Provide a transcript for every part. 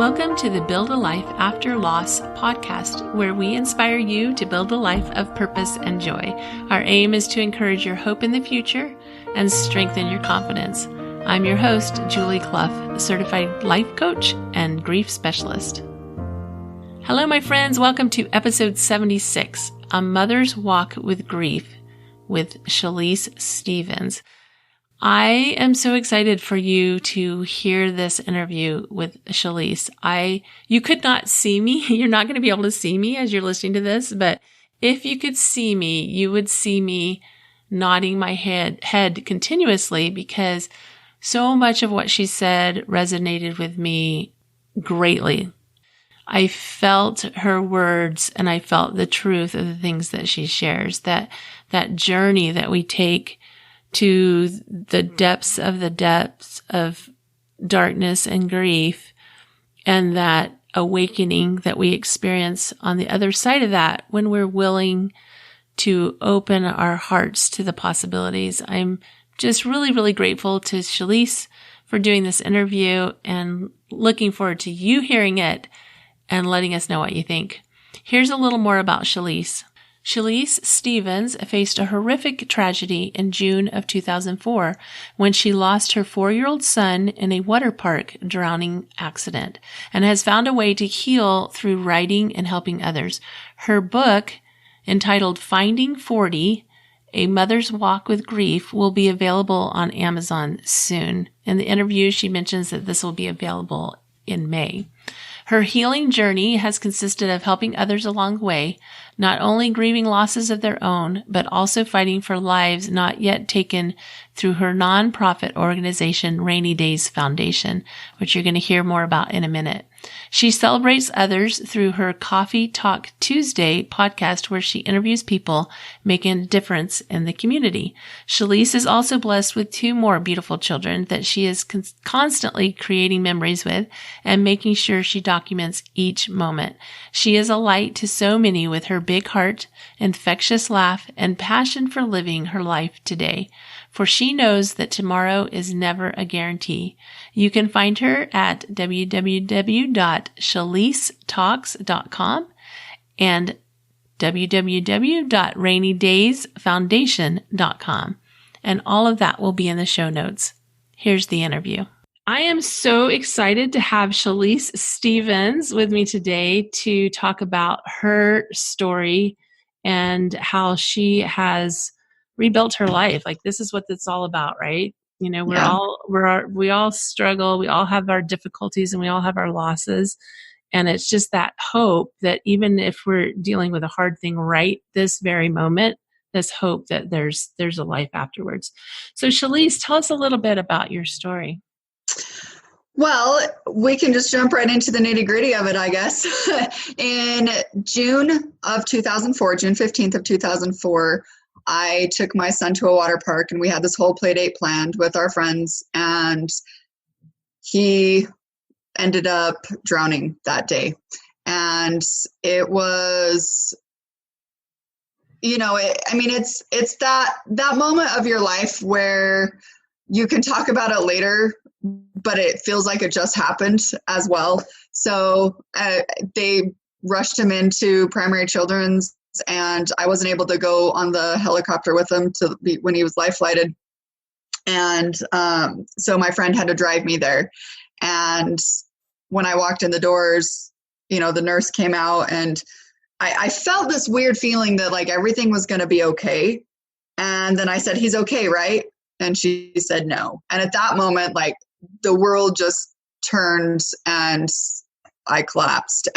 Welcome to the Build a Life After Loss podcast, where we inspire you to build a life of purpose and joy. Our aim is to encourage your hope in the future and strengthen your confidence. I'm your host, Julie Clough, certified life coach and grief specialist. Hello, my friends. Welcome to episode 76, A Mother's Walk with Grief with Chalese Stevens. I am so excited for you to hear this interview with Chalese. You could not see me. You're not going to be able to see me as you're listening to this, but if you could see me, you would see me nodding my head continuously because so much of what she said resonated with me greatly. I felt her words and I felt the truth of the things that she shares, that journey that we take to the depths of darkness and grief, and that awakening that we experience on the other side of that when we're willing to open our hearts to the possibilities. I'm just really, really grateful to Chalese for doing this interview and looking forward to you hearing it and letting us know what you think. Here's a little more about Chalese. Chalese Stevens faced a horrific tragedy in June of 2004 when she lost her 4-year-old son in a water park drowning accident and has found a way to heal through writing and helping others. Her book, entitled Finding 40, A Mother's Walk with Grief, will be available on Amazon soon. In the interview, she mentions that this will be available in May. Her healing journey has consisted of helping others along the way, not only grieving losses of their own, but also fighting for lives not yet taken through her nonprofit organization, Rainy Days Foundation, which you're going to hear more about in a minute. She celebrates others through her Coffee Talk Tuesday podcast, where she interviews people making a difference in the community. Chalese is also blessed with 2 more beautiful children that she is constantly creating memories with and making sure she documents each moment. She is a light to so many with her big heart, infectious laugh, and passion for living her life today. For she knows that tomorrow is never a guarantee. You can find her at www.chalesetalks.com and www.rainydaysfoundation.com. And all of that will be in the show notes. Here's the interview. I am so excited to have Chalese Stevens with me today to talk about her story and how she has rebuilt her life. Like, this is what it's all about, right? You know, we all struggle. We all have our difficulties and we all have our losses. And it's just that hope that even if we're dealing with a hard thing right this very moment, this hope that there's a life afterwards. So Chalese, tell us a little bit about your story. Well, we can just jump right into the nitty-gritty of it, I guess. In June of 2004, June 15th of 2004, I took my son to a water park and we had this whole play date planned with our friends, and he ended up drowning that day. And it was, it's that moment of your life where you can talk about it later, but it feels like it just happened as well. So they rushed him into primary children's, and I wasn't able to go on the helicopter with him when he was life flighted. And so my friend had to drive me there. And when I walked in the doors, the nurse came out, and I felt this weird feeling that like everything was going to be okay. And then I said, "He's okay, right?" And she said no. And at that moment, like, the world just turned and I collapsed.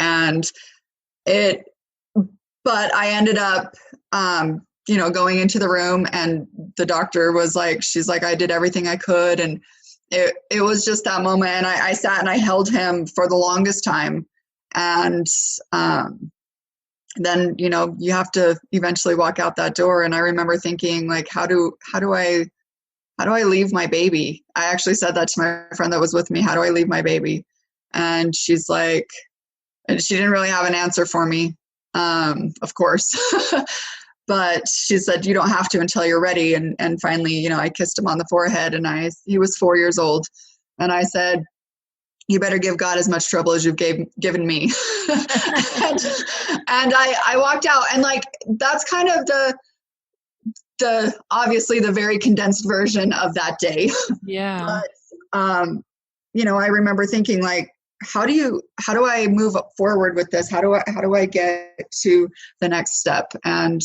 But I ended up, going into the room, and the doctor was like, she's like, I did everything I could. And it was just that moment. And I sat and I held him for the longest time. And then, you have to eventually walk out that door. And I remember thinking, like, how do I leave my baby? I actually said that to my friend that was with me. How do I leave my baby? And she's like, and she didn't really have an answer for me, of course. But she said, you don't have to until you're ready. And finally, I kissed him on the forehead, and he was 4 years old. And I said, you better give God as much trouble as you've given me. and I walked out, and like, that's kind of the obviously the very condensed version of that day. Yeah. But, I remember thinking, like, how do I move forward with this? How do I get to the next step? And,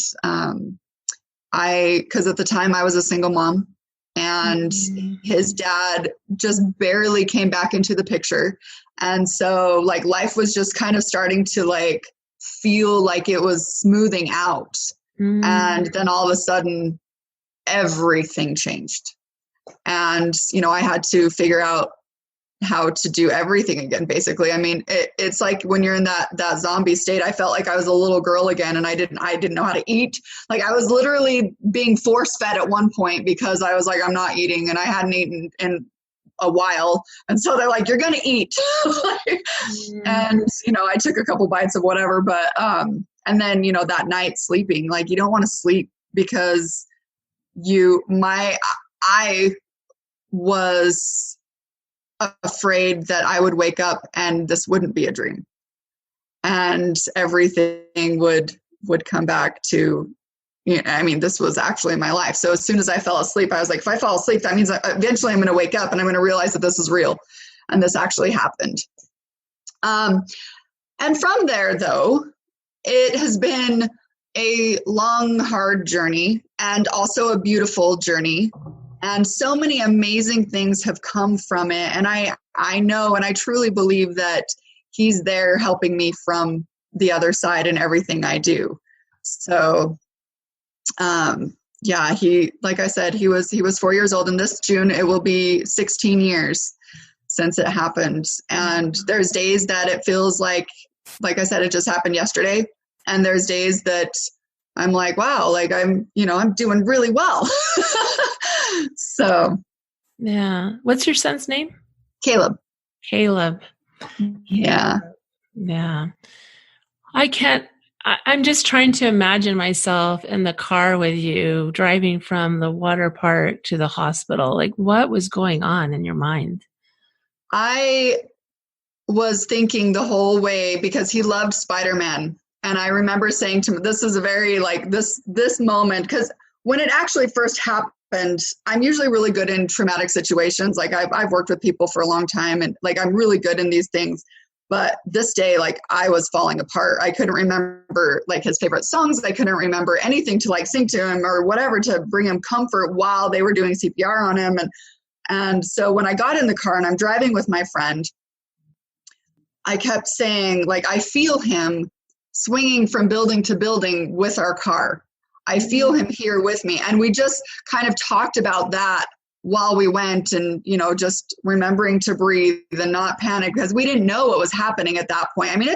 because at the time I was a single mom, and his dad just barely came back into the picture. And so, like, life was just kind of starting to, like, feel like it was smoothing out. And then all of a sudden, everything changed. And, I had to figure out how to do everything again, basically. I mean, it's like when you're in that zombie state, I felt like I was a little girl again, and I didn't know how to eat. Like, I was literally being force fed at one point because I was like, I'm not eating, and I hadn't eaten in a while. And so they're like, you're going to eat. And, I took a couple bites of whatever, but, and then, that night sleeping, like, you don't want to sleep because I was afraid that I would wake up and this wouldn't be a dream, and everything would come back to, this was actually my life. So as soon as I fell asleep, I was like, if I fall asleep, that means eventually I'm going to wake up and I'm going to realize that this is real and this actually happened. And from there, though, it has been a long, hard journey, and also a beautiful journey. And so many amazing things have come from it. And I know, and I truly believe that he's there helping me from the other side in everything I do. So, like I said, he was 4 years old, and this June, it will be 16 years since it happened. And there's days that it feels like I said, it just happened yesterday. And there's days that I'm like, wow, like I'm doing really well. So. Yeah. What's your son's name? Caleb. Yeah. Yeah. I'm just trying to imagine myself in the car with you driving from the water park to the hospital. Like, what was going on in your mind? I was thinking the whole way, because he loved Spider-Man. And I remember saying to him, this is a very, like, this moment, because when it actually first happened, I'm usually really good in traumatic situations. Like, I've worked with people for a long time, and, like, I'm really good in these things. But this day, like, I was falling apart. I couldn't remember, like, his favorite songs. I couldn't remember anything to, like, sing to him or whatever to bring him comfort while they were doing CPR on him. And so when I got in the car and I'm driving with my friend, I kept saying, like, I feel him swinging from building to building with our car. I feel him here with me. And we just kind of talked about that while we went, and, just remembering to breathe and not panic, because we didn't know what was happening at that point. I mean,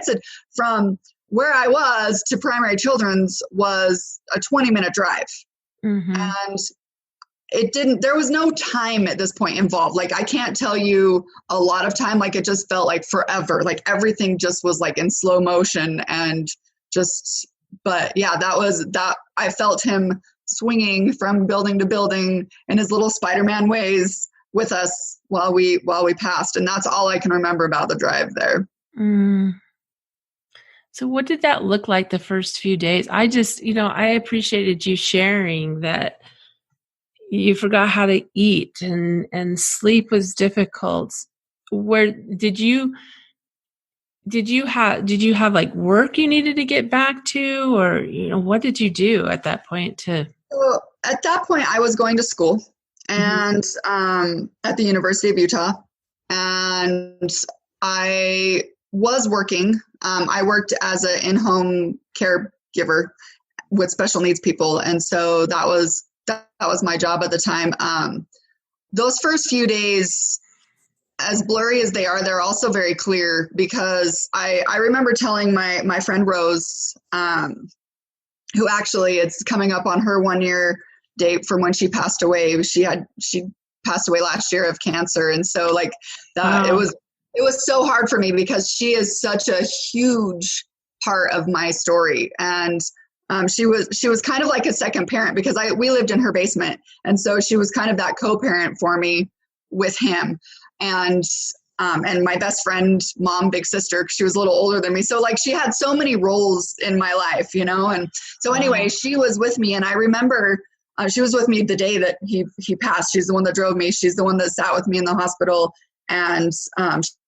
from where I was to Primary Children's was a 20-minute drive. And there was no time at this point involved. Like, I can't tell you a lot of time. Like, it just felt like forever. Like, everything just was, like, in slow motion, and but yeah, that I felt him swinging from building to building in his little Spider-Man ways with us while we passed. And that's all I can remember about the drive there. So what did that look like the first few days? I just, I appreciated you sharing that you forgot how to eat, and sleep was difficult. Where did you have like work you needed to get back to, or, what did you do at that point So at that point, I was going to school, and at the University of Utah, and I was working. I worked as an in-home caregiver with special needs people, and so that was my job at the time. Those first few days, as blurry as they are, they're also very clear, because I remember telling my friend Rose, who actually, it's coming up on her 1-year date from when she passed away. She passed away last year of cancer. And so, like, that, Wow. it was so hard for me, because she is such a huge part of my story. And she was kind of like a second parent, because we lived in her basement. And so she was kind of that co-parent for me with him. And and my best friend, mom, big sister, she was a little older than me. So like she had so many roles in my life, you know? And so anyway, she was with me, and I remember she was with me the day that he passed. She's the one that drove me. She's the one that sat with me in the hospital. And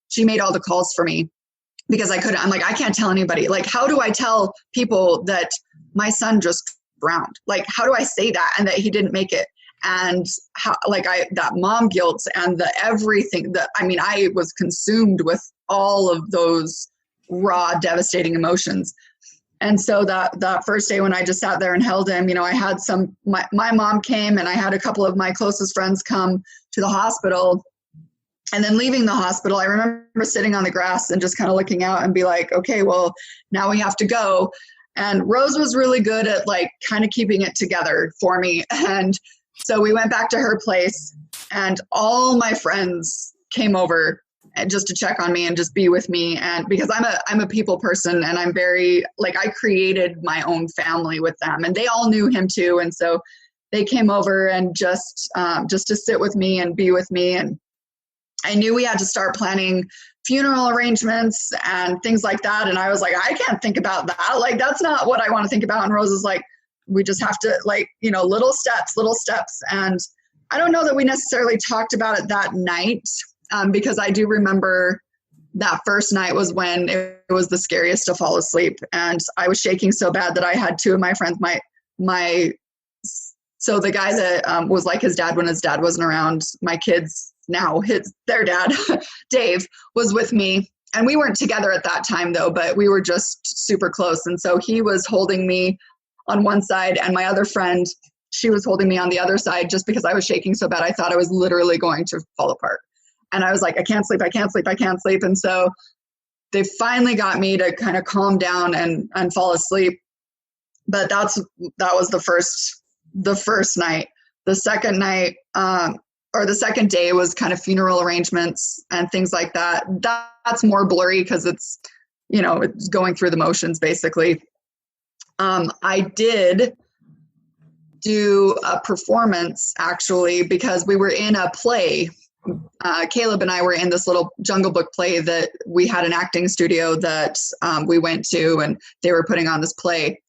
she made all the calls for me because I'm like, I can't tell anybody. Like, how do I tell people that my son just drowned? Like, how do I say that and that he didn't make it? And how, like, that mom guilt and the everything that, I mean, I was consumed with all of those raw, devastating emotions. And so that first day when I just sat there and held him, you know, I had my mom came, and I had a couple of my closest friends come to the hospital. And then leaving the hospital, I remember sitting on the grass and just kind of looking out and be like, okay, well, now we have to go. And Rose was really good at like kind of keeping it together for me. And so we went back to her place, and all my friends came over just to check on me and just be with me. And because I'm a people person, and I'm very, like, I created my own family with them, and they all knew him too. And so they came over and just to sit with me and be with me. And I knew we had to start planning funeral arrangements and things like that. And I was like, I can't think about that. Like, that's not what I want to think about. And Rose is like, we just have to, like, you know, little steps. And I don't know that we necessarily talked about it that night, because I do remember that first night was when it was the scariest to fall asleep. And I was shaking so bad that I had two of my friends, so the guy that was like his dad when his dad wasn't around, my kids now, their dad, Dave, was with me. And we weren't together at that time though, but we were just super close. And so he was holding me on one side, and my other friend, she was holding me on the other side, just because I was shaking so bad. I thought I was literally going to fall apart. And I was like, I can't sleep. And so they finally got me to kind of calm down and fall asleep. But that was the first night. The second night, or the second day, was kind of funeral arrangements and things like that. That's more blurry because it's, you know, it's going through the motions basically. I did do a performance actually, because we were in a play. Caleb and I were in this little Jungle Book play that we had an acting studio that we went to, and they were putting on this play.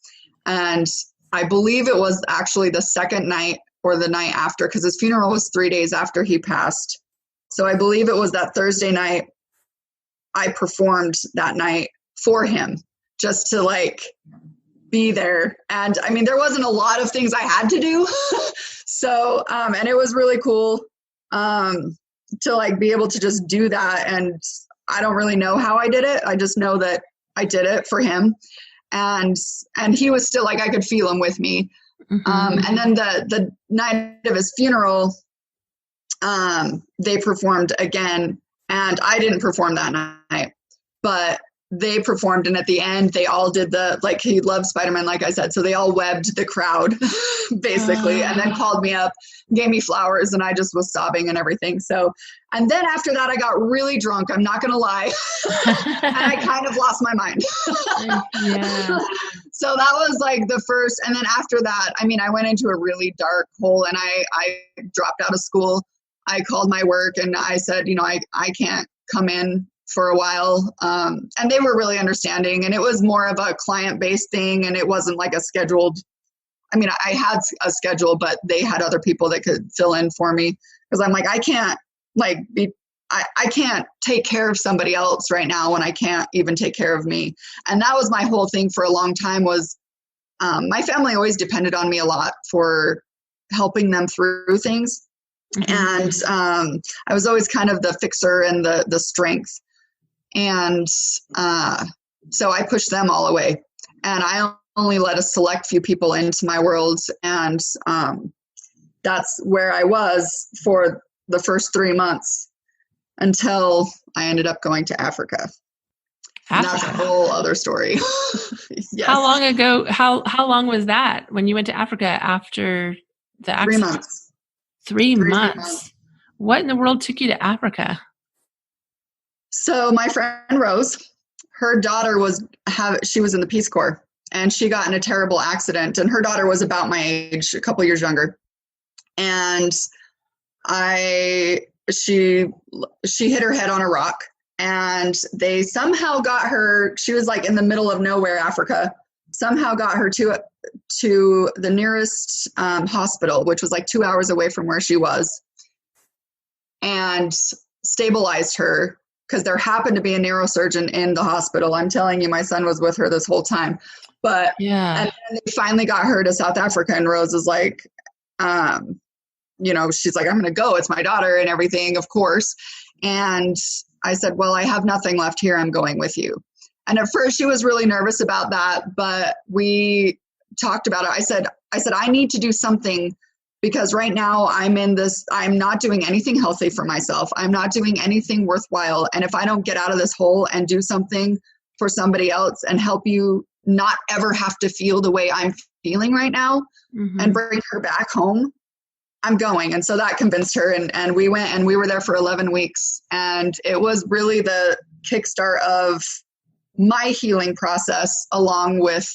And I believe it was actually the second night or the night after, because his funeral was 3 days after he passed. So I believe it was that Thursday night I performed that night for him, just to like be there. And I mean, there wasn't a lot of things I had to do. So, and it was really cool to like be able to just do that. And I don't really know how I did it. I just know that I did it for him. And he was still like, I could feel him with me. Mm-hmm. And then the night of his funeral, they performed again, and I didn't perform that night, but they performed. And at the end, they all did like, he loved Spider-Man, like I said. So they all webbed the crowd basically, and then called me up, gave me flowers, and I just was sobbing and everything. So, and then after that, I got really drunk. I'm not going to lie. And I kind of lost my mind. Yeah. So that was like the first. And then after that, I mean, I went into a really dark hole, and I dropped out of school. I called my work and I said, you know, I can't come in for a while. And they were really understanding, and it was more of a client-based thing, and it wasn't like a scheduled, I mean, I had a schedule, but they had other people that could fill in for me, because I'm like, I can't I can't take care of somebody else right now when I can't even take care of me. And that was my whole thing for a long time, was my family always depended on me a lot for helping them through things. Mm-hmm. And I was always kind of the fixer and the strength. And so I pushed them all away, and I only let a select few people into my world. And that's where I was for the first 3 months until I ended up going to Africa. That's a whole other story. Yes. How long ago, how long was that when you went to Africa after the accident? 3 months. 3 months. What in the world took you to Africa? So my friend Rose, her daughter she was in the Peace Corps, and she got in a terrible accident, and her daughter was about my age, a couple years younger. And she hit her head on a rock, and they somehow got her. She was like in the middle of nowhere, Africa. Somehow got her to the nearest hospital, which was like 2 hours away from where she was, and stabilized her because there happened to be a neurosurgeon in the hospital. I'm telling you, my son was with her this whole time. But Yeah. and then they finally got her to South Africa, and Rose is like, she's like, I'm going to go. It's my daughter and everything, of course. And I said, well, I have nothing left here. I'm going with you. And at first she was really nervous about that, but we talked about it. I said, I need to do something because right now I'm not doing anything healthy for myself. I'm not doing anything worthwhile. And if I don't get out of this hole and do something for somebody else and help you not ever have to feel the way I'm feeling right now and bring her back home, I'm going. And so that convinced her. And we went, and we were there for 11 weeks. And it was really the kickstart of my healing process, along with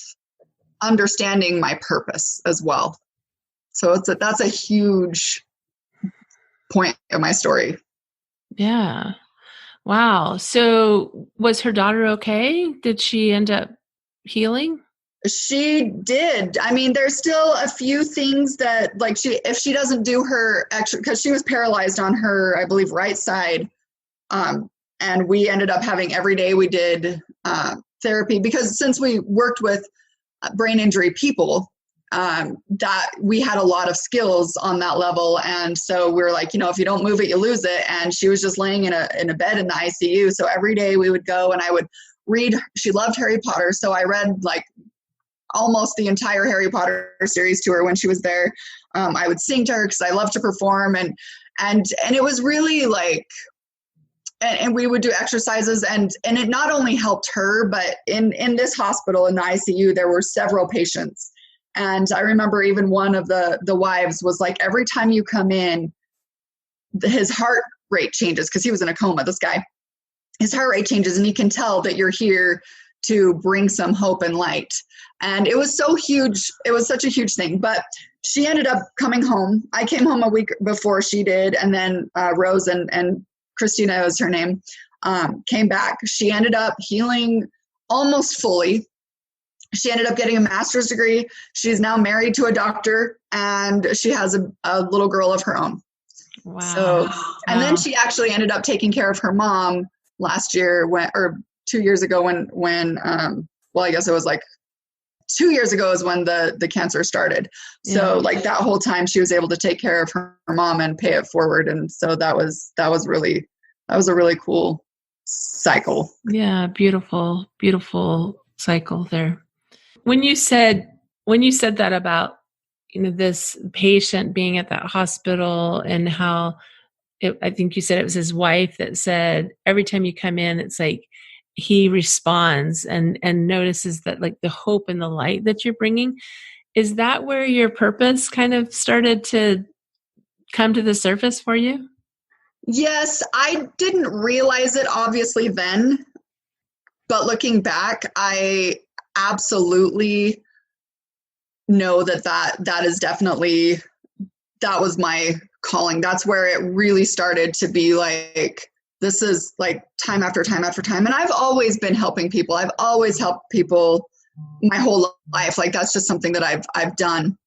understanding my purpose as well. So that's a huge point of my story. Yeah. Wow. So was her daughter okay? Did she end up healing? She did. I mean, there's still a few things that, like, if she doesn't do her extra, because she was paralyzed on her, I believe, right side. And we ended up having every day we did therapy, because since we worked with brain injury people, that we had a lot of skills on that level. And so we were like, if you don't move it, you lose it. And she was just laying in a bed in the ICU. So every day we would go and I would read. She loved Harry Potter. So I read like almost the entire Harry Potter series to her when she was there. I would sing to her because I love to perform. And it was really like, and we would do exercises, and it not only helped her, but in this hospital in the ICU, there were several patients. And I remember even one of the wives was like, every time you come in, his heart rate changes, because he was in a coma, this guy. His heart rate changes, and he can tell that you're here to bring some hope and light. And it was so huge. It was such a huge thing. But she ended up coming home. I came home a week before she did. And then Rose and Christina was her name, came back. She ended up healing almost fully. She ended up getting a master's degree. She's now married to a doctor, and she has a little girl of her own. Wow. So, and then she actually ended up taking care of her mom last year, or 2 years ago when I guess it was like 2 years ago is when the cancer started. So like that whole time she was able to take care of her mom and pay it forward. And so that was a really cool cycle. Yeah. Beautiful, beautiful cycle there. When you said that about, this patient being at that hospital, and how I think you said it was his wife that said, every time you come in, it's like he responds and notices that, like, the hope and the light that you're bringing. Is that where your purpose kind of started to come to the surface for you? Yes, I didn't realize it obviously then, but looking back, I absolutely know that is definitely, that was my calling. That's where it really started to be like, this is like time after time after time. And I've always been helping people. I've always helped people my whole life. Like, that's just something that I've done.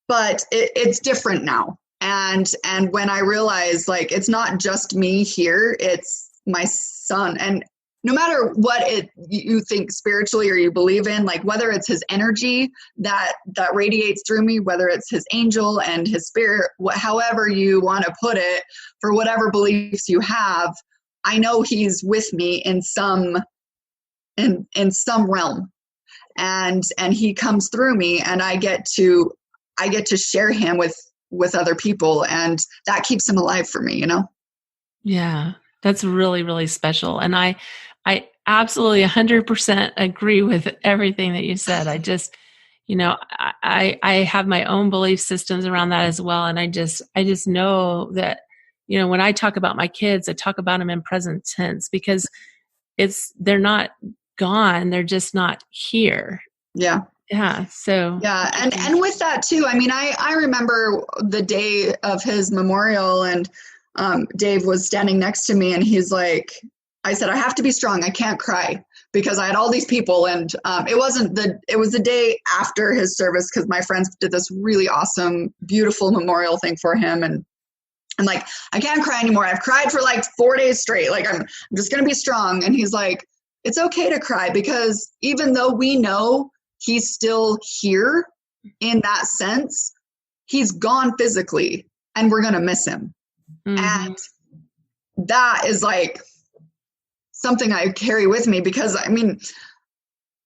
But it's different now. And when I realized, like, it's not just me here, it's my son. And no matter what you think spiritually or you believe in, like, whether it's his energy that radiates through me, whether it's his angel and his spirit, however you want to put it, for whatever beliefs you have, I know he's with me in some realm, and he comes through me, and I get to share him with other people, and that keeps him alive for me, Yeah, that's really, really special. And I absolutely 100% agree with everything that you said. I just, I have my own belief systems around that as well. And I just know that, when I talk about my kids, I talk about them in present tense, because they're not gone. They're just not here. Yeah. Yeah. So yeah. And with that too, I mean, I remember the day of his memorial, and Dave was standing next to me, and he's like, I said, I have to be strong. I can't cry, because I had all these people, and it was the day after his service, because my friends did this really awesome, beautiful memorial thing for him. And I'm like, I can't cry anymore. I've cried for like 4 days straight. Like, I'm just going to be strong. And he's like, it's okay to cry, because even though we know he's still here in that sense, he's gone physically, and we're going to miss him. Mm-hmm. And that is like something I carry with me, because I mean,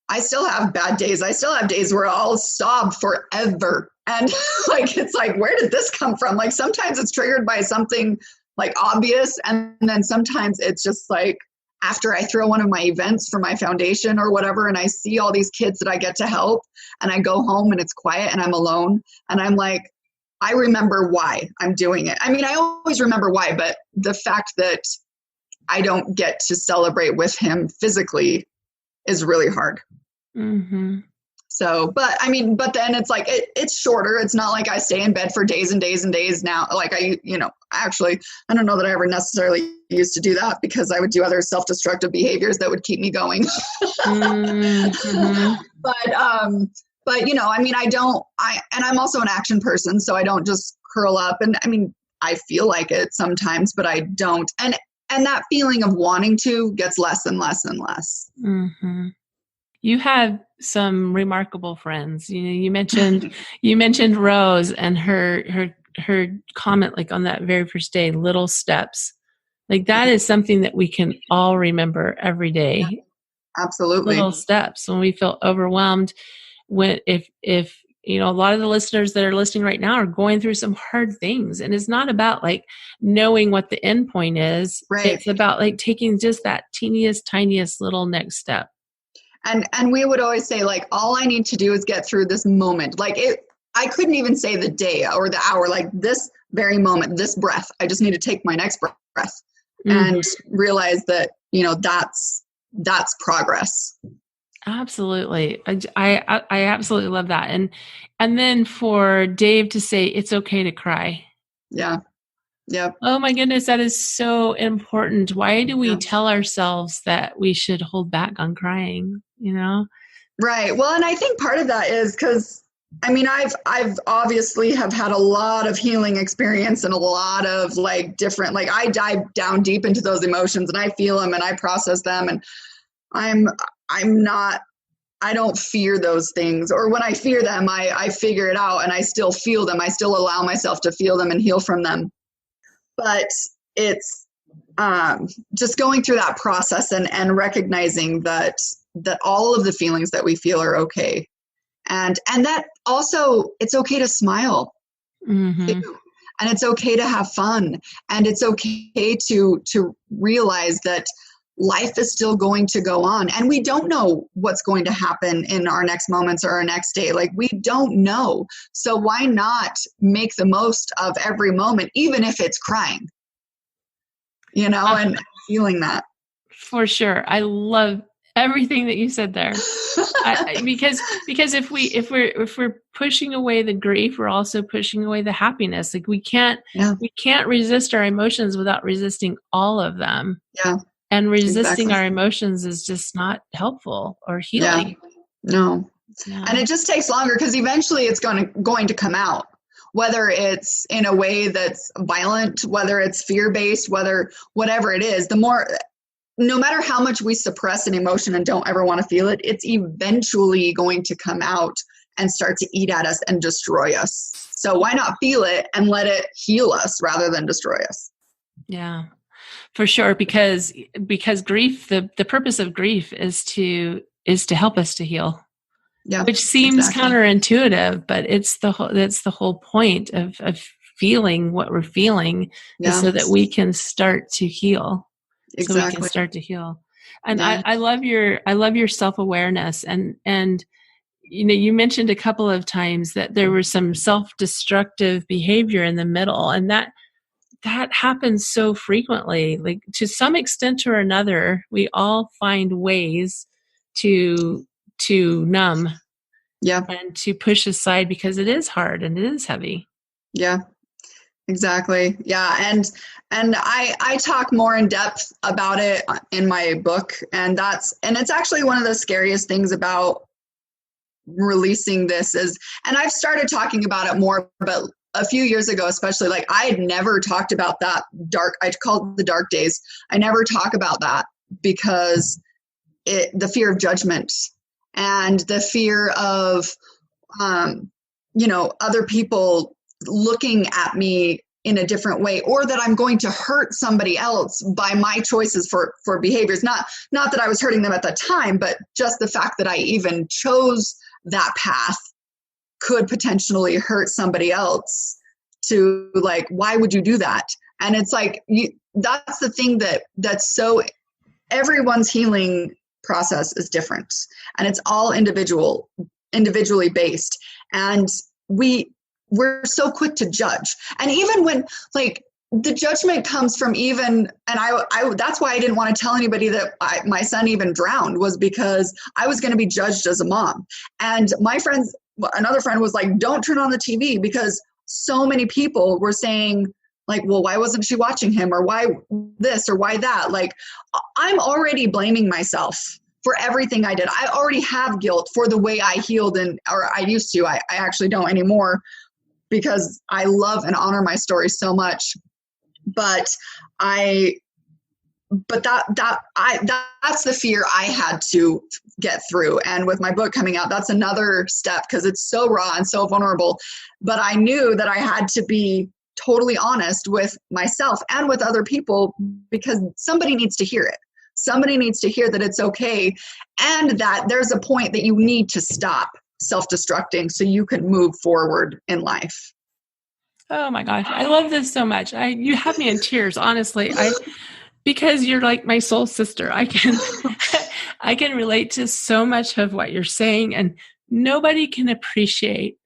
I still have bad days. I still have days where I'll sob forever. And like, it's like, where did this come from? Like, sometimes it's triggered by something like obvious. And then sometimes it's just like after I throw one of my events for my foundation or whatever, and I see all these kids that I get to help, and I go home and it's quiet and I'm alone, and I'm like, I remember why I'm doing it. I mean, I always remember why, but the fact that I don't get to celebrate with him physically is really hard. Mm-hmm. So, but then it's like, it's shorter. It's not like I stay in bed for days and days and days now. Like actually, I don't know that I ever necessarily used to do that, because I would do other self-destructive behaviors that would keep me going. Mm-hmm. But and I'm also an action person, so I don't just curl up. And I mean, I feel like it sometimes, but I don't. And that feeling of wanting to gets less and less and less. Mm-hmm. You have some remarkable friends. You mentioned Rose and her comment, like on that very first day, little steps. Like, that is something that we can all remember every day. Yeah, absolutely. Little steps when we feel overwhelmed. If a lot of the listeners that are listening right now are going through some hard things, and it's not about like knowing what the end point is. Right. It's about like taking just that teeniest, tiniest little next step. And we would always say, like, all I need to do is get through this moment. Like, I couldn't even say the day or the hour, like this very moment, this breath. I just need to take my next breath and realize that, that's progress. Absolutely. I absolutely love that. And then for Dave to say, it's okay to cry. Yeah. Yep. Oh my goodness, that is so important. Why do we tell ourselves that we should hold back on crying, Right. Well, and I think part of that is because, I mean, I've obviously have had a lot of healing experience and a lot of like different, like I dive down deep into those emotions and I feel them and I process them, and I don't fear those things, or when I fear them, I figure it out and I still feel them. I still allow myself to feel them and heal from them. But it's just going through that process and recognizing that all of the feelings that we feel are okay. And that also, it's okay to smile. Mm-hmm. Too. And it's okay to have fun. And it's okay to realize that life is still going to go on. And we don't know what's going to happen in our next moments or our next day. Like, we don't know. So why not make the most of every moment, even if it's crying, and feeling that. For sure. I love everything that you said there. Because if we're pushing away the grief, we're also pushing away the happiness. Like, we can't resist our emotions without resisting all of them. Yeah. And resisting our emotions is just not helpful or healing. Yeah. No. Yeah. And it just takes longer, because eventually it's going to come out, whether it's in a way that's violent, whether it's fear-based, whatever it is. No matter how much we suppress an emotion and don't ever want to feel it, it's eventually going to come out and start to eat at us and destroy us. So why not feel it and let it heal us rather than destroy us? Yeah. For sure, because grief, the purpose of grief is to help us to heal. Yeah, which seems counterintuitive, but that's the whole point of feeling what we're feeling, is so that we can start to heal. Exactly. So we can start to heal. And I love your self-awareness, and you mentioned a couple of times that there was some self-destructive behavior in the middle, and that happens so frequently. Like, to some extent or another, we all find ways to numb, and to push aside, because it is hard and it is heavy. Yeah. Exactly. Yeah. And I talk more in depth about it in my book. And it's actually one of the scariest things about releasing this is, and I've started talking about it more, but a few years ago, especially, like, I had never talked about that I called it the dark days. I never talk about that because the fear of judgment and the fear of, other people looking at me in a different way, or that I'm going to hurt somebody else by my choices for behaviors. Not that I was hurting them at the time, but just the fact that I even chose that path could potentially hurt somebody else. To, like, why would you do that? And it's like, that's the thing that's so, everyone's healing process is different, and it's all individually based. And we're so quick to judge. And even when, like, the judgment comes from even, and I that's why I didn't want to tell anybody that my son even drowned, was because I was going to be judged as a mom. And another friend was like, don't turn on the TV, because so many people were saying, like, well, why wasn't she watching him? Or why this or why that? Like, I'm already blaming myself for everything I did. I already have guilt for the way I healed, or I used to. I actually don't anymore, because I love and honor my story so much. But that's the fear I had to get through. And with my book coming out, that's another step, because it's so raw and so vulnerable. But I knew that I had to be totally honest with myself and with other people, because somebody needs to hear it. Somebody needs to hear that it's okay, and that there's a point that you need to stop self-destructing so you can move forward in life. Oh my gosh, I love this so much. You have me in tears, honestly. Because you're like my soul sister. I can relate to so much of what you're saying, and nobody can appreciate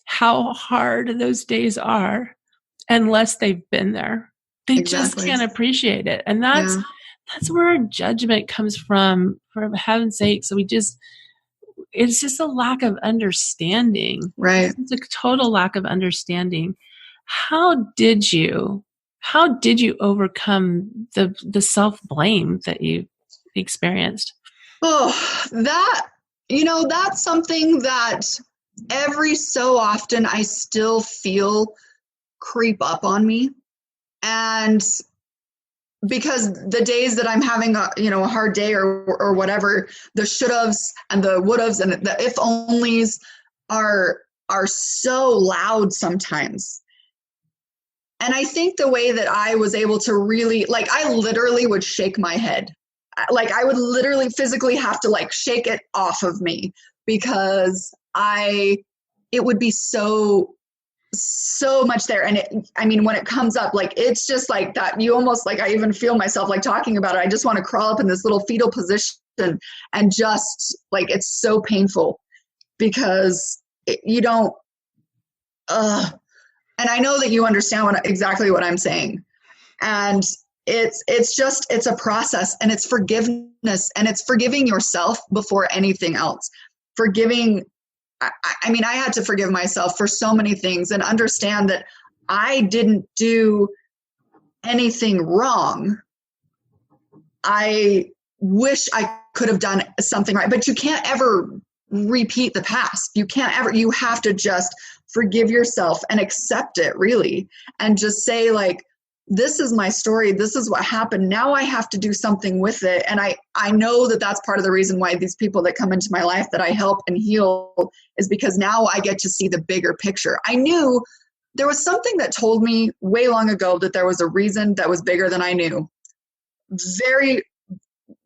how hard those days are unless they've been there. They just can't appreciate it. And that's where judgment comes from, for heaven's sake. So it's just a lack of understanding. Right. It's a total lack of understanding. How did you overcome the self-blame that you experienced? Oh, that's something that every so often I still feel creep up on me. And because the days that I'm having a hard day or whatever, the should-haves and the would-haves and the if-onlys are so loud sometimes. And I think the way that I was able to really, like, I literally would shake my head. Like, I would literally physically have to, like, shake it off of me, because it would be so much there. And when it comes up, like, it's just like that, you almost, like, I even feel myself, like, talking about it, I just want to crawl up in this little fetal position and just, like, it's so painful, because you don't, and I know that you understand exactly what I'm saying. And it's a process, and it's forgiveness, and it's forgiving yourself before anything else. I had to forgive myself for so many things, and understand that I didn't do anything wrong. I wish I could have done something right, but you can't ever repeat the past. You have to just forgive yourself and accept it, really, and just say, like, this is my story. This is what happened. Now I have to do something with it. And I know that that's part of the reason why these people that come into my life that I help and heal is because now I get to see the bigger picture. I knew there was something that told me way long ago that there was a reason that was bigger than I knew.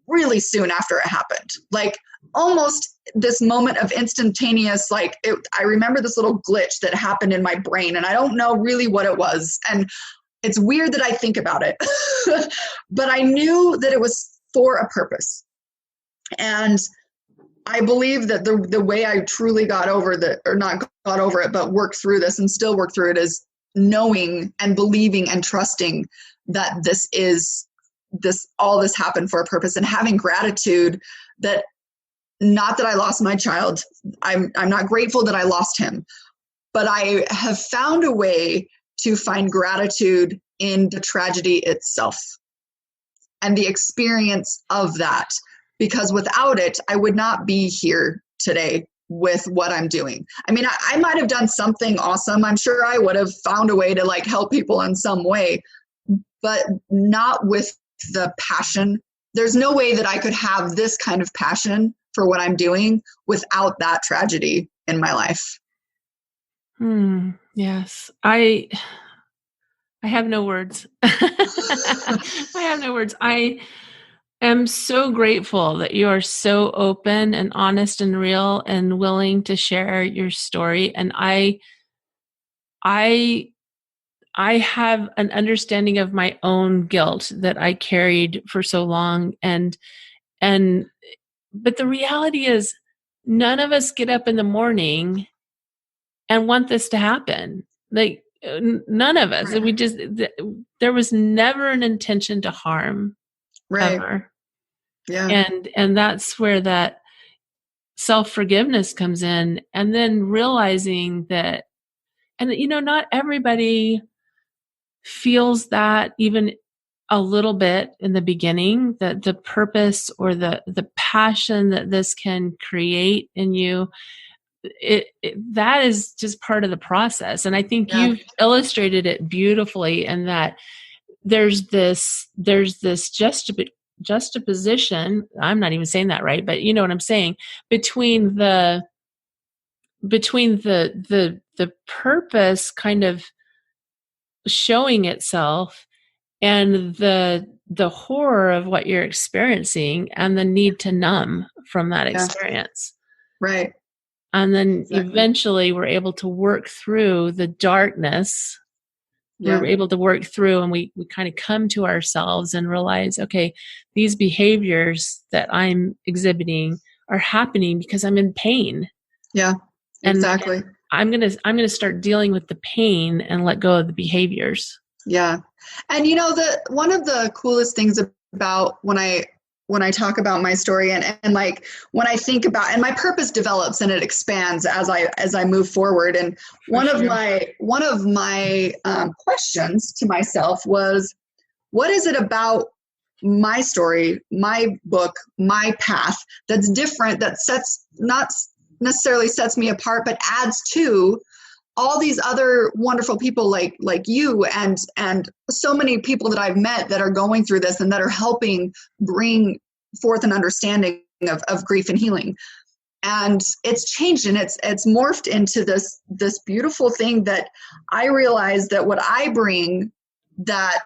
Really soon after it happened, like almost this moment of instantaneous, I remember this little glitch that happened in my brain, and I don't know really what it was. And it's weird that I think about it, but I knew that it was for a purpose. And I believe that the way I truly got over not got over it, but worked through this and still work through it, is knowing and believing and trusting that all this happened for a purpose, and having gratitude that, not that I lost my child. I'm not grateful that I lost him, but I have found a way to find gratitude in the tragedy itself and the experience of that. Because without it, I would not be here today with what I'm doing. I mean, I might have done something awesome. I'm sure I would have found a way to like help people in some way, but not with the passion. There's no way that I could have this kind of passion for what I'm doing without that tragedy in my life. Yes. I have no words. I have no words. I am so grateful that you are so open and honest and real and willing to share your story. And I have an understanding of my own guilt that I carried for so long. But the reality is none of us get up in the morning and want this to happen. Like none of us. Right. There was never an intention to harm. Right. Ever. Yeah. And that's where that self-forgiveness comes in, and then realizing that, and not everybody feels that even a little bit in the beginning, that the purpose or the passion that this can create in you, that is just part of the process. And I think you've illustrated it beautifully in that there's this juxtaposition. I'm not even saying that right, but you know what I'm saying, between the purpose kind of showing itself and the horror of what you're experiencing and the need to numb from that experience. Right. And then eventually we're able to work through the darkness. We're able to work through, and we kind of come to ourselves and realize, okay, these behaviors that I'm exhibiting are happening because I'm in pain. Yeah, exactly. And I'm gonna start dealing with the pain and let go of the behaviors. Yeah. And one of the coolest things about when I talk about my story and like when I think about, and my purpose develops and it expands as I move forward. And one of my questions to myself was, what is it about my story, my book, my path that's different, that not necessarily sets me apart, but adds to all these other wonderful people like you and so many people that I've met that are going through this and that are helping bring forth an understanding of grief and healing. And it's changed and it's morphed into this beautiful thing that I realize that what I bring that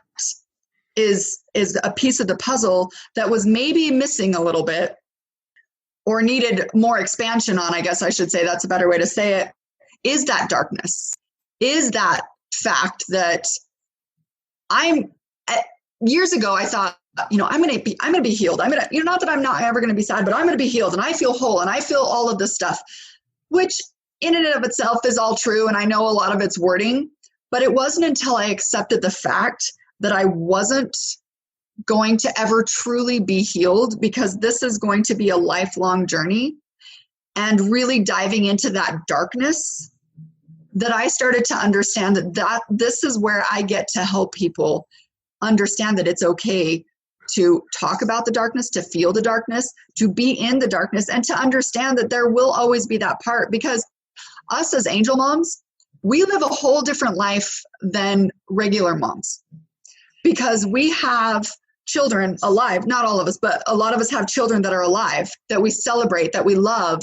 is a piece of the puzzle that was maybe missing a little bit or needed more expansion on, I guess I should say, that's a better way to say it, is that darkness, is that fact that years ago I thought, I'm going to be healed. I'm going to, not that I'm not ever going to be sad, but I'm going to be healed and I feel whole and I feel all of this stuff, which in and of itself is all true. And I know a lot of it's wording, but it wasn't until I accepted the fact that I wasn't going to ever truly be healed, because this is going to be a lifelong journey, and really diving into that darkness, that I started to understand that this is where I get to help people understand that it's okay to talk about the darkness, to feel the darkness, to be in the darkness, and to understand that there will always be that part. Because us as angel moms, we live a whole different life than regular moms, because we have children alive. Not all of us, but a lot of us have children that are alive, that we celebrate, that we love.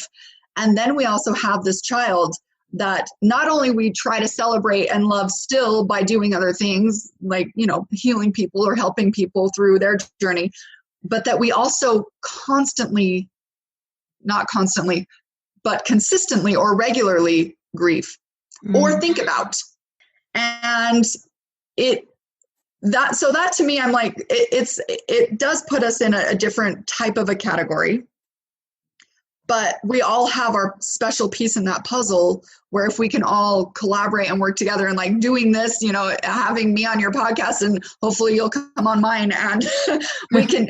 And then we also have this child that not only we try to celebrate and love still by doing other things like, healing people or helping people through their journey, but that we also not constantly, but consistently or regularly grieve or think about. And that to me, I'm like, it does put us in a different type of a category, but we all have our special piece in that puzzle, where if we can all collaborate and work together, and like doing this, having me on your podcast, and hopefully you'll come on mine, and we can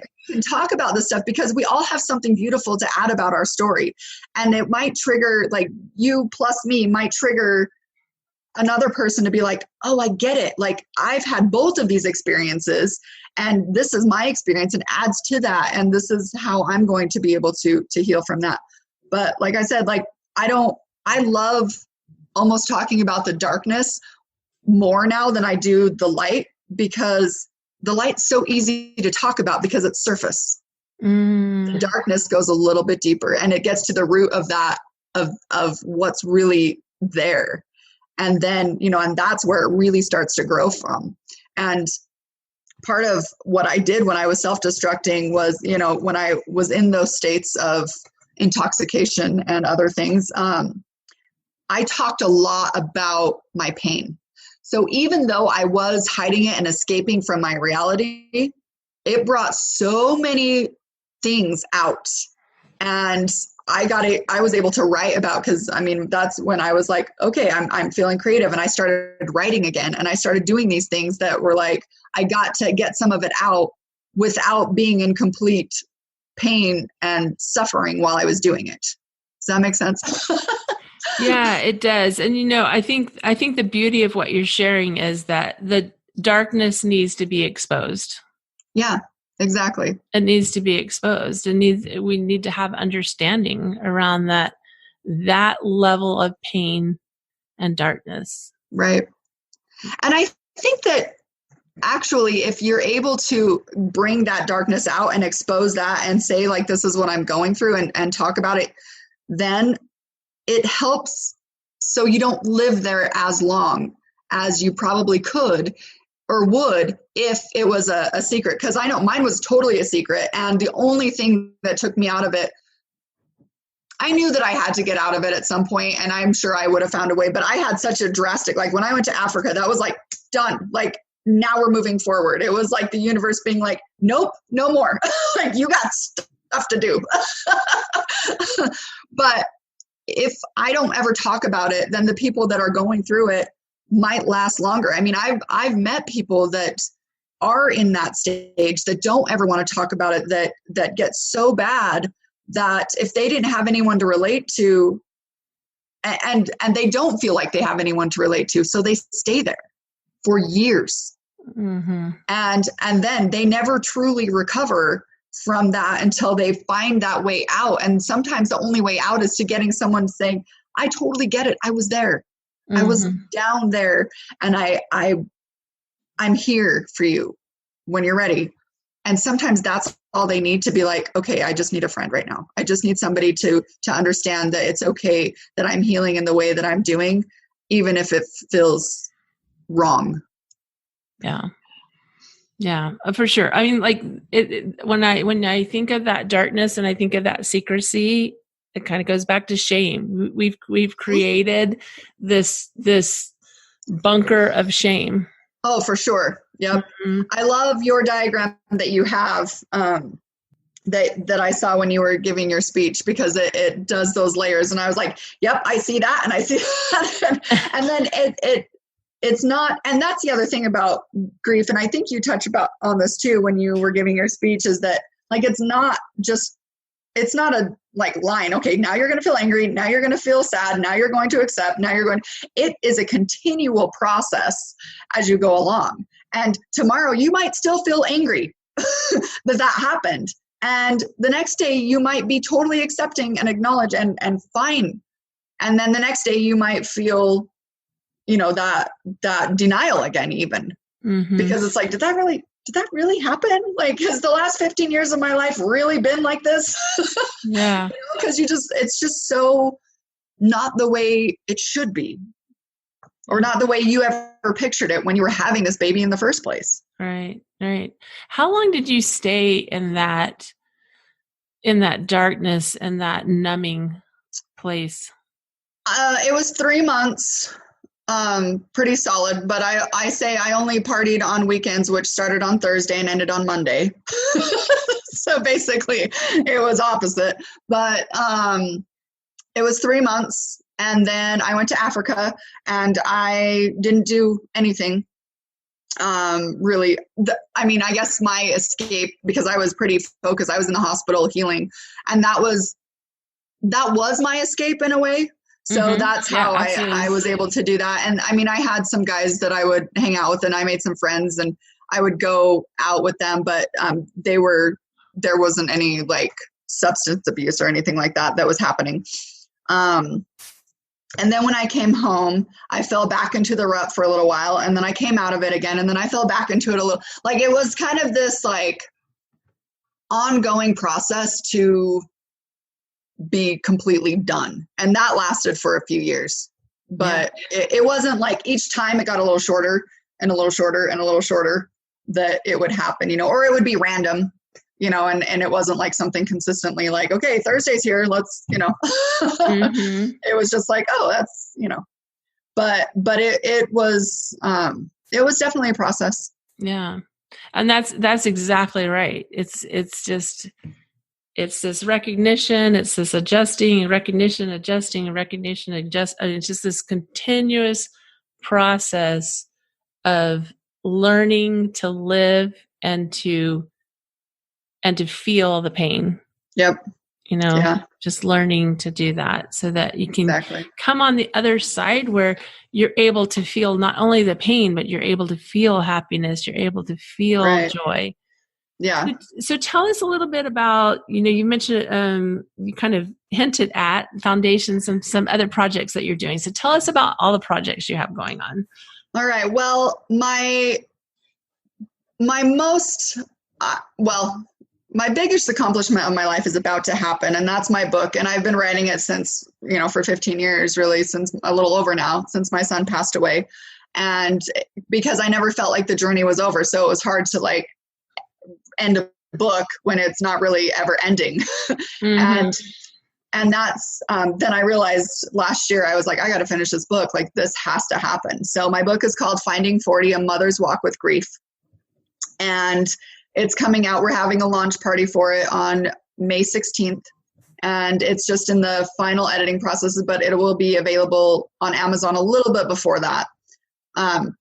talk about this stuff, because we all have something beautiful to add about our story. And it might trigger, like you plus me might trigger another person to be like, oh, I get it. Like I've had both of these experiences and this is my experience and adds to that. And this is how I'm going to be able to heal from that. But like I said, like, I love almost talking about the darkness more now than I do the light, because the light's so easy to talk about because it's surface. The darkness goes a little bit deeper and it gets to the root of that, of what's really there. And then, you know, and that's where it really starts to grow from. And part of what I did when I was self-destructing was, you know, when I was in those states of intoxication and other things, I talked a lot about my pain. So even though I was hiding it and escaping from my reality, it brought so many things out. And I was able to write about, because I mean, that's when I was like, okay, I'm feeling creative. And I started writing again. And I started doing these things that were like, I got to get some of it out without being in complete pain and suffering while I was doing it. Does that make sense? Yeah, it does. And, you know, I think the beauty of what you're sharing is that the darkness needs to be exposed. Yeah, exactly. It needs to be exposed. We need to have understanding around that level of pain and darkness. Right. And I think that actually, if you're able to bring that darkness out and expose that and say, like, this is what I'm going through, and talk about it, then it helps so you don't live there as long as you probably could or would if it was a secret. Because I know mine was totally a secret. And the only thing that took me out of it, I knew that I had to get out of it at some point, and I'm sure I would have found a way. But I had such a drastic, like when I went to Africa, that was like, done. Like, now we're moving forward. It was like the universe being like, nope, no more. Like, you got stuff to do. But if I don't ever talk about it, then the people that are going through it might last longer. I mean, I've met people that are in that stage that don't ever want to talk about it, that get so bad that if they didn't have anyone to relate to, and they don't feel like they have anyone to relate to, so they stay there for years. Mm-hmm. And then they never truly recover from that until they find that way out. And sometimes the only way out is to getting someone saying, I totally get it. I was there. Mm-hmm. I was down there, and I'm here for you when you're ready. And sometimes that's all they need to be like, okay, I just need a friend right now. I just need somebody to understand that it's okay that I'm healing in the way that I'm doing, even if it feels wrong. Yeah. Yeah, for sure. I mean, like when I think of that darkness and I think of that secrecy, it kind of goes back to shame. We've created this bunker of shame. Oh, for sure. Yep. Mm-hmm. I love your diagram that you have that I saw when you were giving your speech, because it does those layers. And I was like, yep, I see that. And I see that. And then it's not, and that's the other thing about grief. And I think you touched on this too when you were giving your speech, is that like, it's not a like line. Okay, now you're going to feel angry. Now you're going to feel sad. Now you're going to accept. It is a continual process as you go along. And tomorrow you might still feel angry that happened. And the next day you might be totally accepting and acknowledge and fine. And then the next day you might feel, you know, that denial again, even. Mm-hmm. Because it's like, did that really happen? Like, has the last 15 years of my life really been like this? Yeah. Because it's just so not the way it should be, or not the way you ever pictured it when you were having this baby in the first place. Right. Right. How long did you stay in that darkness and that numbing place? It was 3 months. Pretty solid, but I say I only partied on weekends, which started on Thursday and ended on Monday. So basically it was opposite, but, it was 3 months, and then I went to Africa and I didn't do anything. Really, I guess my escape, because I was pretty focused, I was in the hospital healing, and that was my escape in a way. So that's Yeah, how absolutely. I was able to do that. And I mean, I had some guys that I would hang out with, and I made some friends, and I would go out with them, but there wasn't any like substance abuse or anything like that was happening. And then when I came home, I fell back into the rut for a little while, and then I came out of it again, and then I fell back into it a little. Like, it was kind of this like ongoing process to be completely done. And that lasted for a few years. But it wasn't like each time it got a little shorter and a little shorter and a little shorter that it would happen, or it would be random, and it wasn't like something consistently like, okay, Thursday's here, let's, It was just like, oh, that's, but it was definitely a process. Yeah. And that's exactly right. It's this recognition, it's this adjusting, recognition, adjusting, recognition, adjust. I mean, it's just this continuous process of learning to live and to feel the pain. Yep. Just learning to do that so that you can Exactly. come on the other side where you're able to feel not only the pain, but you're able to feel happiness. You're able to feel joy. Yeah. So tell us a little bit about, you mentioned, you kind of hinted at foundations and some other projects that you're doing. So tell us about all the projects you have going on. All right. Well, my biggest accomplishment of my life is about to happen, and that's my book. And I've been writing it since, for 15 years, really, since a little over now, since my son passed away. And because I never felt like the journey was over. So it was hard to like end a book when it's not really ever ending. And that's, then I realized last year, I was like, I got to finish this book. Like, this has to happen. So my book is called Finding 40, A Mother's Walk with Grief. And it's coming out. We're having a launch party for it on May 16th. And it's just in the final editing processes, but it will be available on Amazon a little bit before that.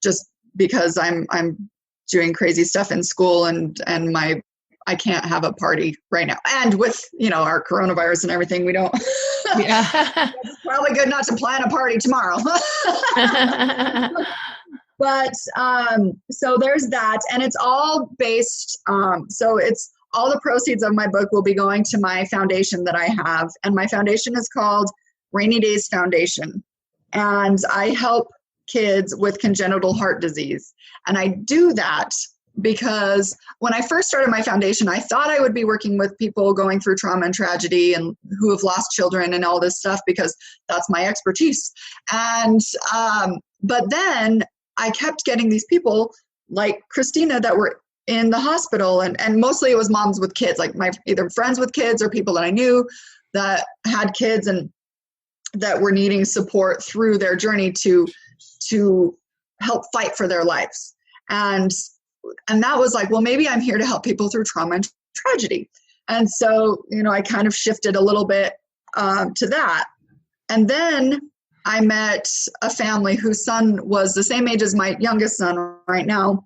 Just because I'm doing crazy stuff in school and I can't have a party right now. And with, our coronavirus and everything, we don't, it's probably good not to plan a party tomorrow. But, so there's that, and it's all based, so it's all the proceeds of my book will be going to my foundation that I have. And my foundation is called Rainy Days Foundation. And I help kids with congenital heart disease. And I do that because when I first started my foundation, I thought I would be working with people going through trauma and tragedy and who have lost children and all this stuff, because that's my expertise. And, but then I kept getting these people like Christina that were in the hospital, and mostly it was moms with kids, like my either friends with kids or people that I knew that had kids and that were needing support through their journey to help fight for their lives. And that was like, well, maybe I'm here to help people through trauma and tragedy. And so, I kind of shifted a little bit to that. And then I met a family whose son was the same age as my youngest son right now,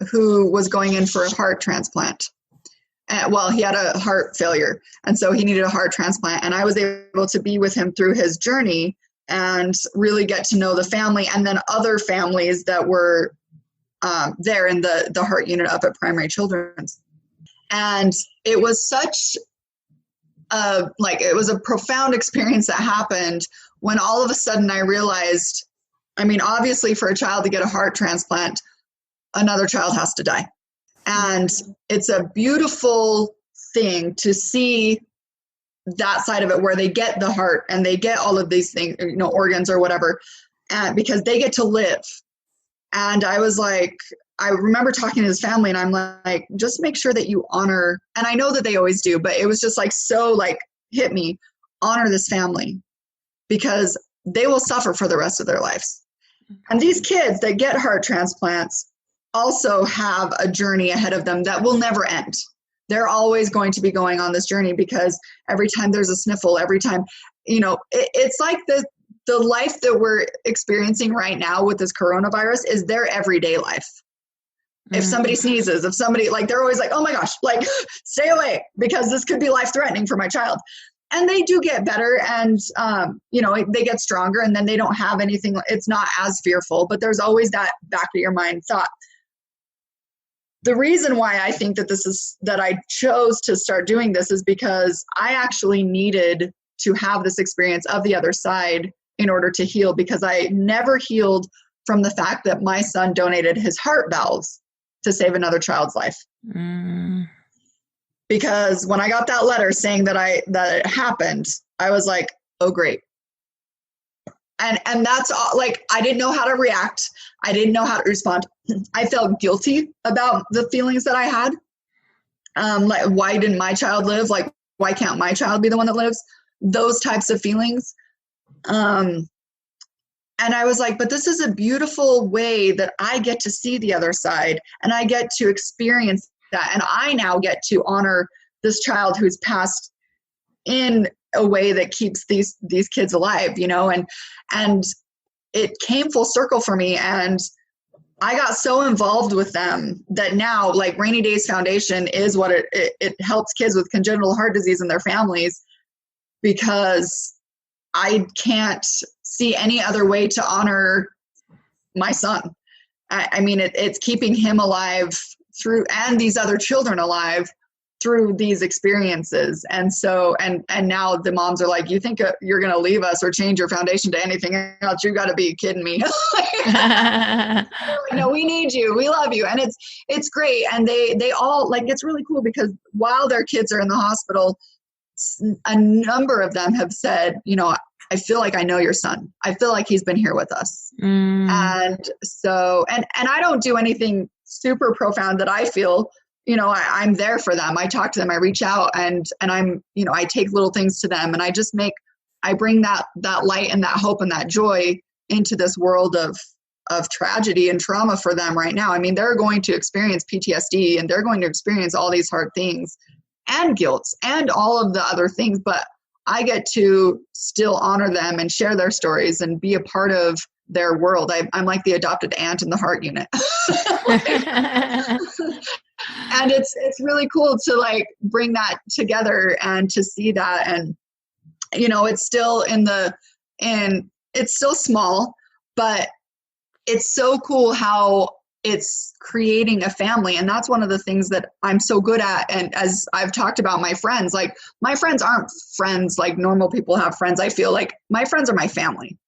who was going in for a heart transplant. Well, he had a heart failure, and so he needed a heart transplant. And I was able to be with him through his journey and really get to know the family, and then other families that were there in the heart unit up at Primary Children's. And it was such it was a profound experience that happened when all of a sudden I realized, obviously for a child to get a heart transplant, another child has to die. And it's a beautiful thing to see that side of it, where they get the heart and they get all of these things, organs or whatever, because they get to live. And I was like, I remember talking to his family, and I'm like, just make sure that you honor, and I know that they always do, but it was just like, so like hit me, honor this family, because they will suffer for the rest of their lives. And these kids that get heart transplants also have a journey ahead of them that will never end. They're always going to be going on this journey, because every time there's a sniffle, every time, it's like the life that we're experiencing right now with this coronavirus is their everyday life. If somebody sneezes, if somebody, like, they're always like, oh my gosh, like, stay away, because this could be life-threatening for my child. and they do get better, and they get stronger, and then they don't have anything. It's not as fearful, but there's always that back of your mind thought. The reason why I think that I chose to start doing this is because I actually needed to have this experience of the other side in order to heal, because I never healed from the fact that my son donated his heart valves to save another child's life. Because when I got that letter saying that it happened, I was like, oh, great. And that's all, like, I didn't know how to react. I didn't know how to respond. I felt guilty about the feelings that I had. Like, why didn't my child live? Like, why can't my child be the one that lives? Those types of feelings. And I was like, but this is a beautiful way that I get to see the other side, and I get to experience that. And I now get to honor this child who's passed in a way that keeps these kids alive, and it came full circle for me. And I got so involved with them that now, like, Rainy Days Foundation is what it helps kids with congenital heart disease and their families, because I can't see any other way to honor my son. I mean, it's keeping him alive through, and these other children alive through these experiences. And so, and now the moms are like, you think you're going to leave us or change your foundation to anything else? You got to be kidding me. No, we need you. We love you. And it's great. And they all, like, it's really cool, because while their kids are in the hospital, a number of them have said, I feel like I know your son. I feel like he's been here with us. And so, and I don't do anything super profound that I feel, I'm there for them. I talk to them, I reach out, and I'm, I take little things to them, and I bring that light and that hope and that joy into this world of tragedy and trauma for them right now. I mean, they're going to experience PTSD, and they're going to experience all these hard things and guilt and all of the other things, but I get to still honor them and share their stories and be a part of their world. I'm like the adopted aunt in the heart unit. And it's really cool to, like, bring that together and to see that. And, it's still it's still small, but it's so cool how it's creating a family. And that's one of the things that I'm so good at. And as I've talked about my friends, like, my friends aren't friends like normal people have friends. I feel like my friends are my family.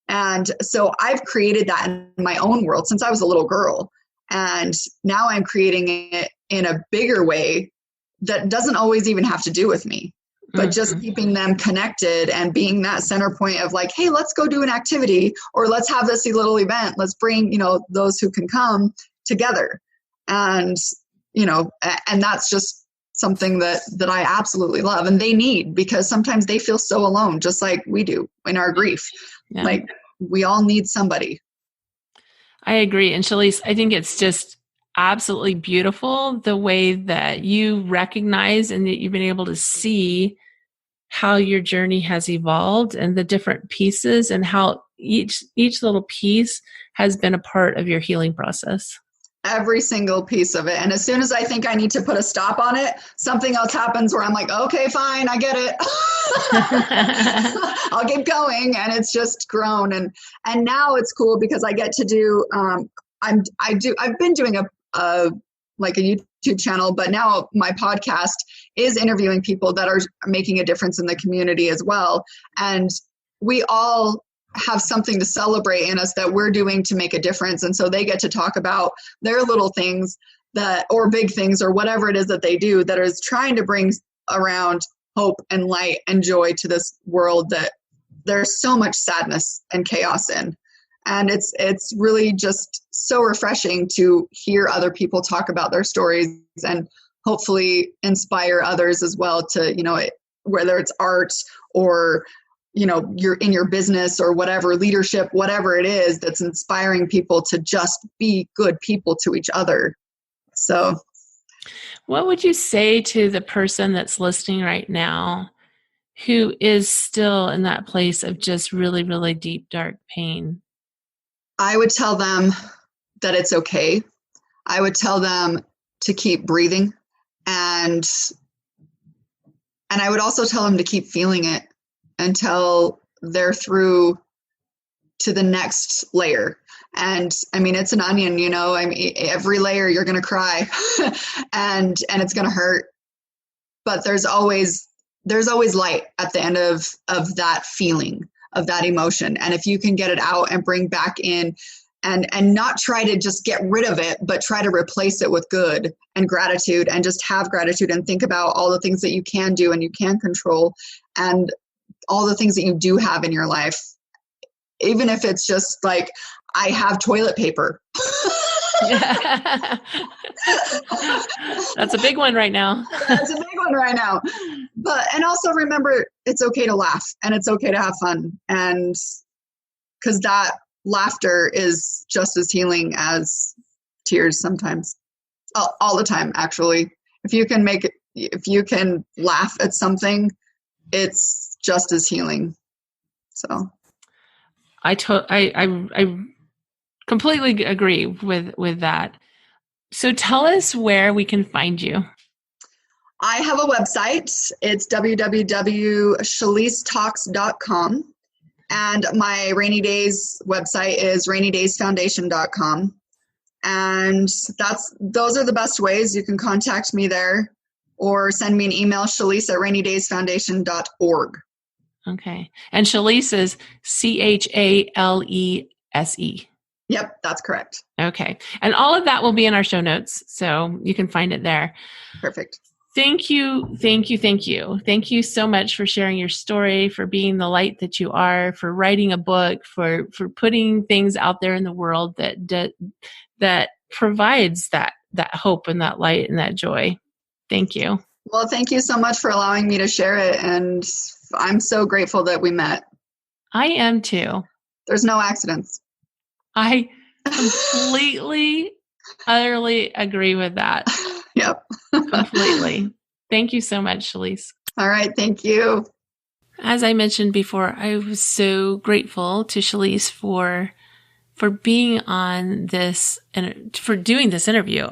And so I've created that in my own world since I was a little girl. And now I'm creating it in a bigger way that doesn't always even have to do with me, but just keeping them connected and being that center point of, like, hey, let's go do an activity, or let's have this little event. Let's bring, those who can come together. And, and that's just something that I absolutely love, and they need, because sometimes they feel so alone, just like we do in our grief. Yeah. Like, we all need somebody. I agree. And Chalese, I think it's just absolutely beautiful the way that you recognize and that you've been able to see how your journey has evolved and the different pieces, and how each little piece has been a part of your healing process. Every single piece of it. And as soon as I think I need to put a stop on it, something else happens where I'm like, okay, fine, I get it. I'll keep going. And it's just grown. And now it's cool because I get to do, I've been doing a YouTube channel, but now my podcast is interviewing people that are making a difference in the community as well. And we all have something to celebrate in us that we're doing to make a difference. And so they get to talk about their little things or big things, or whatever it is that they do that is trying to bring around hope and light and joy to this world that there's so much sadness and chaos in. And it's really just so refreshing to hear other people talk about their stories and hopefully inspire others as well to, whether it's art or you're in your business or whatever, leadership, whatever it is that's inspiring people to just be good people to each other. So what would you say to the person that's listening right now who is still in that place of just really, really deep, dark pain? I would tell them that it's okay. I would tell them to keep breathing and And I would also tell them to keep feeling it until they're through to the next layer. And I mean, it's an onion, you know, I mean, every layer you're going to cry and it's going to hurt, but there's always light at the end of that feeling, of that emotion. And if you can get it out and bring back in and not try to just get rid of it, but try to replace it with good and gratitude, and just have gratitude and think about all the things that you can do and you can control, and all the things that you do have in your life. Even if it's just like, I have toilet paper. That's a big one right now. That's a big one right now. And also remember, it's okay to laugh and it's okay to have fun. And because that laughter is just as healing as tears sometimes. All the time, actually. If you can laugh at something, it's just as healing. So I completely agree with that. So tell us where we can find you. I have a website. It's www.chalesetalks.com. And my Rainy Days website is rainydaysfoundation.com. And those are the best ways. You can contact me there or send me an email, chalese@rainydaysfoundation.org. Okay. And Chalese is Chalese. Yep, that's correct. Okay. And all of that will be in our show notes, so you can find it there. Perfect. Thank you. Thank you. Thank you. Thank you so much for sharing your story, for being the light that you are, for writing a book, for putting things out there in the world that provides that hope and that light and that joy. Thank you. Well, thank you so much for allowing me to share it. And I'm so grateful that we met. I am too. There's no accidents. I completely, utterly agree with that. Yep. Completely. Thank you so much, Chalese. All right. Thank you. As I mentioned before, I was so grateful to Chalese for being on this and for doing this interview.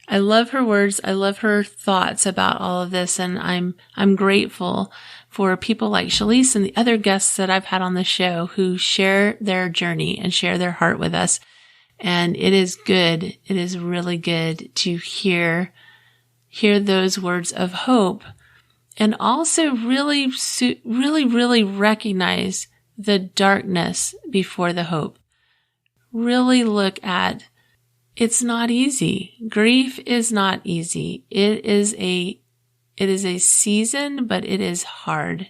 I love her words. I love her thoughts about all of this. And I'm grateful for people like Chalese and the other guests that I've had on the show who share their journey and share their heart with us. And it is good. It is really good to hear those words of hope, and also really, really recognize the darkness before the hope. Really look at, it's not easy. Grief is not easy. It is a season, but it is hard.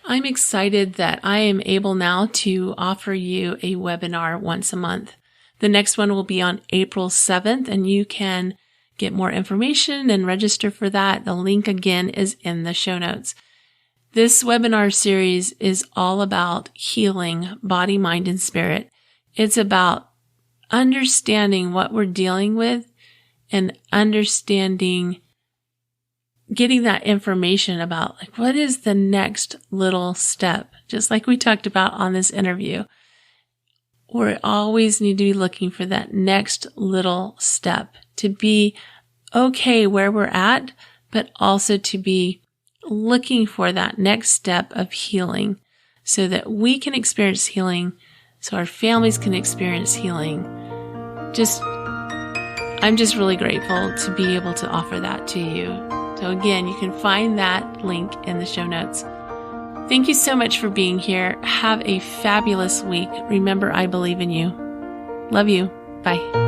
I'm excited that I am able now to offer you a webinar once a month. The next one will be on April 7th, and you can get more information and register for that. The link again is in the show notes. This webinar series is all about healing body, mind, and spirit. It's about understanding what we're dealing with and getting that information about like, what is the next little step? Just like we talked about on this interview. We always need to be looking for that next little step to be okay where we're at, but also to be looking for that next step of healing so that we can experience healing, so our families can experience healing. I'm just really grateful to be able to offer that to you. So again, you can find that link in the show notes. Thank you so much for being here. Have a fabulous week. Remember, I believe in you. Love you. Bye.